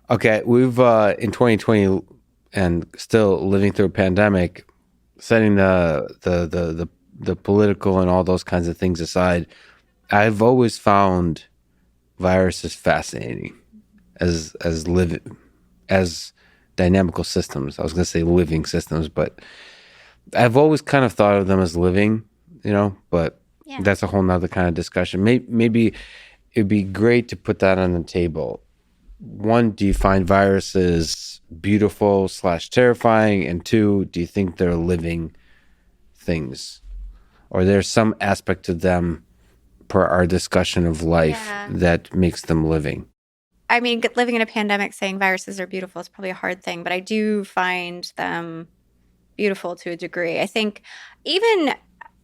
Okay, we've in 2020 and still living through a pandemic, setting the political and all those kinds of things aside, I've always found viruses fascinating as dynamical systems. I was going to say living systems, but I've always kind of thought of them as living, but Yeah. that's a whole nother kind of discussion. Maybe it'd be great to put that on the table. One, do you find viruses beautiful / terrifying? And two, do you think they're living things? Or there's some aspect to them per our discussion of life Yeah. that makes them living? I mean, living in a pandemic saying viruses are beautiful is probably a hard thing, but I do find them beautiful to a degree. I think even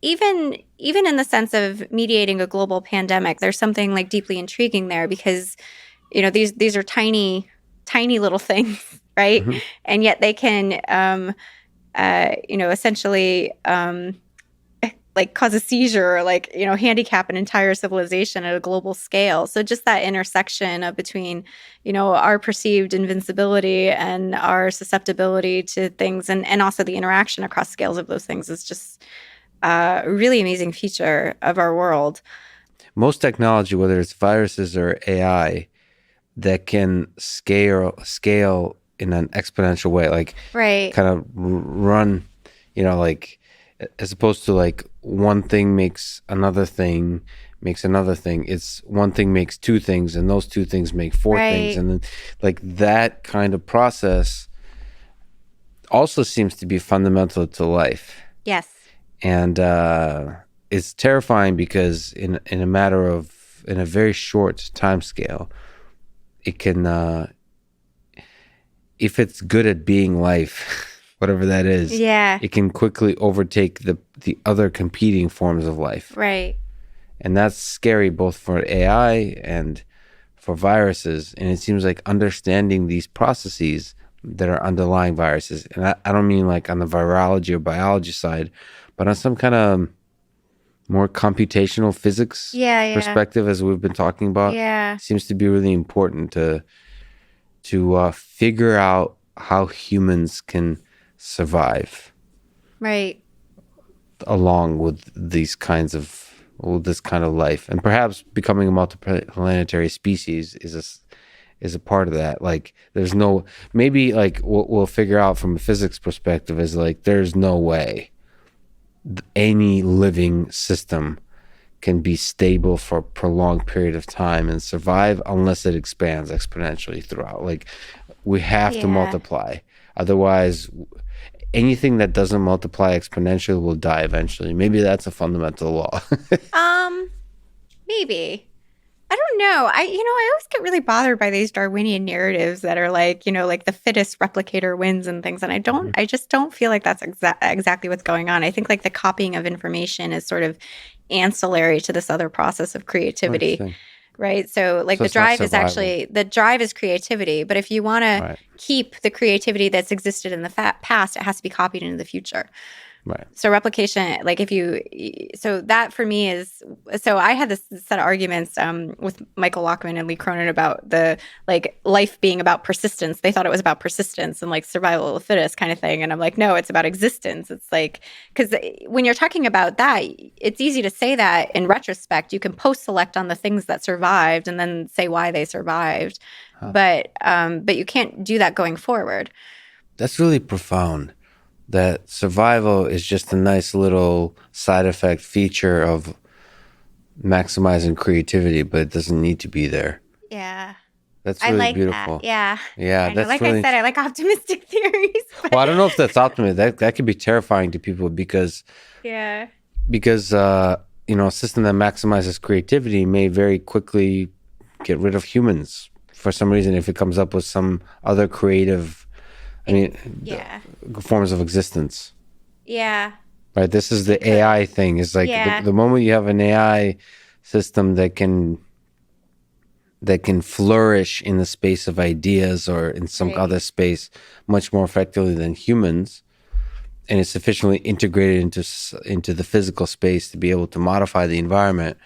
even in the sense of mediating a global pandemic, there's something like deeply intriguing there because these are tiny little things, right? Mm-hmm. And yet they can essentially like cause a seizure or like handicap an entire civilization at a global scale. So just that intersection of between our perceived invincibility and our susceptibility to things, and also the interaction across scales of those things is just a really amazing feature of our world. Most technology, whether it's viruses or AI, that can scale in an exponential way, like Right. kind of run, like as opposed to like one thing makes another thing makes another thing. It's one thing makes two things, and those two things make four things, Right. and then like that kind of process also seems to be fundamental to life. Yes. And it's terrifying because in a matter of in a very short time scale, it can if it's good at being life, whatever that is, Yeah. it can quickly overtake the other competing forms of life. Right. And that's scary both for AI and for viruses. And it seems like understanding these processes that are underlying viruses, and I don't mean like on the virology or biology side, but on some kind of more computational physics Yeah. Yeah. perspective, as we've been talking about, Yeah. seems to be really important to figure out how humans can survive Right. along with this kind of life, and perhaps becoming a multiplanetary species is a part of that. Like, there's no maybe like we'll figure out from a physics perspective is like there's no way any living system can be stable for a prolonged period of time and survive unless it expands exponentially throughout. Like, we have to Yeah. multiply. Otherwise, anything that doesn't multiply exponentially will die eventually. Maybe that's a fundamental law. Um, maybe. I don't know. I always get really bothered by these Darwinian narratives that are like, like the fittest replicator wins and things. And I just don't feel like that's exactly what's going on. I think like the copying of information is sort of ancillary to this other process of creativity. Interesting. Right. So like So it's not survival. the drive is creativity. But if you want to Right. keep the creativity that's existed in the past, it has to be copied into the future. Right. So replication, like so that for me is, so I had this set of arguments with Michael Lockman and Lee Cronin about the like life being about persistence. They thought it was about persistence and like survival of the fittest kind of thing. And I'm like, no, it's about existence. It's like, because when you're talking about that, it's easy to say that in retrospect. You can post-select on the things that survived and then say why they survived. Huh. But you can't do that going forward. That's really profound. That survival is just a nice little side effect feature of maximizing creativity, but it doesn't need to be there. Yeah. That's I really like that. beautiful. Yeah. Yeah, I know. that's Like I really. said, I like optimistic theories. Well, I don't know if that's optimism. That could be terrifying to people because Yeah. a system that maximizes creativity may very quickly get rid of humans for some reason if it comes up with some other creative, Yeah. forms of existence. Yeah. Right. This is the It could. AI thing. It's like Yeah. the moment you have an AI system that can flourish in the space of ideas or in some Right. other space much more effectively than humans, and is sufficiently integrated into the physical space to be able to modify the environment.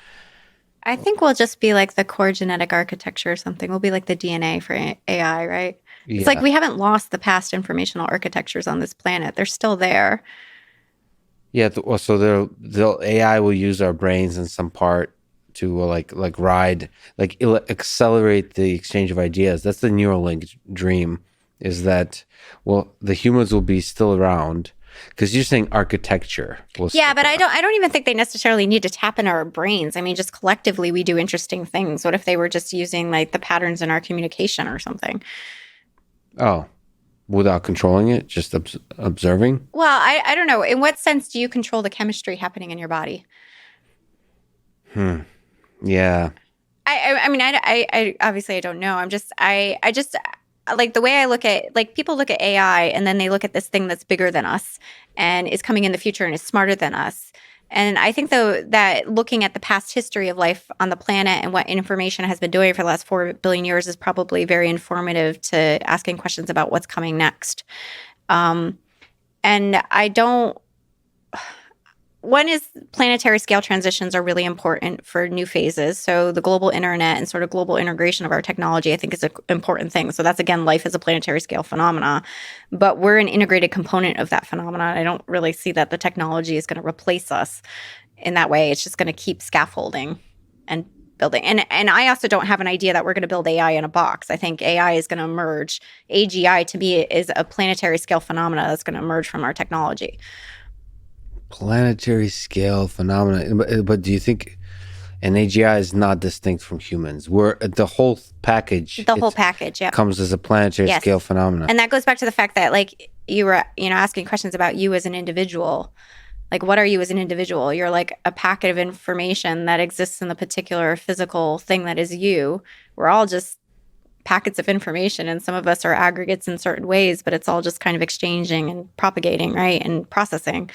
I think we'll just be like the core genetic architecture or something. We'll be like the DNA for AI, right? It's like Yeah. we haven't lost the past informational architectures on this planet. They're still there. Yeah. Well, so they'll AI will use our brains in some part to like ride, like it'll accelerate the exchange of ideas. That's the Neuralink dream, is that, well, the humans will be still around because you're saying architecture will Yeah, stick but around. I don't even think they necessarily need to tap into our brains. I mean, just collectively we do interesting things. What if they were just using like the patterns in our communication or something? Oh, without controlling it, just observing. Well, I don't know. In what sense do you control the chemistry happening in your body? Hmm. Yeah. I mean, I obviously I don't know. I just like the way I look at, like, people look at AI and then they look at this thing that's bigger than us and is coming in the future and is smarter than us. And I think, though, that looking at the past history of life on the planet and what information has been doing for the last 4 billion years is probably very informative to asking questions about what's coming next. Um, and I don't One is planetary scale transitions are really important for new phases. So the global internet and sort of global integration of our technology, I think, is an important thing. So that's, again, life as a planetary scale phenomena, but we're an integrated component of that phenomenon. I don't really see that the technology is going to replace us in that way. It's just going to keep scaffolding and building. And I also don't have an idea that we're going to build AI in a box. I think AI is going to emerge. AGI, to me, is a planetary scale phenomena that's going to emerge from our technology. Planetary scale phenomena. But do you think an AGI is not distinct from humans? We're the whole package. The whole It package, yeah. comes as a planetary Yes. scale phenomena. And that goes back to the fact that, like, you were, asking questions about you as an individual. Like, what are you as an individual? You're like a packet of information that exists in the particular physical thing that is you. We're all just packets of information, and some of us are aggregates in certain ways, but it's all just kind of exchanging and propagating, right? And processing.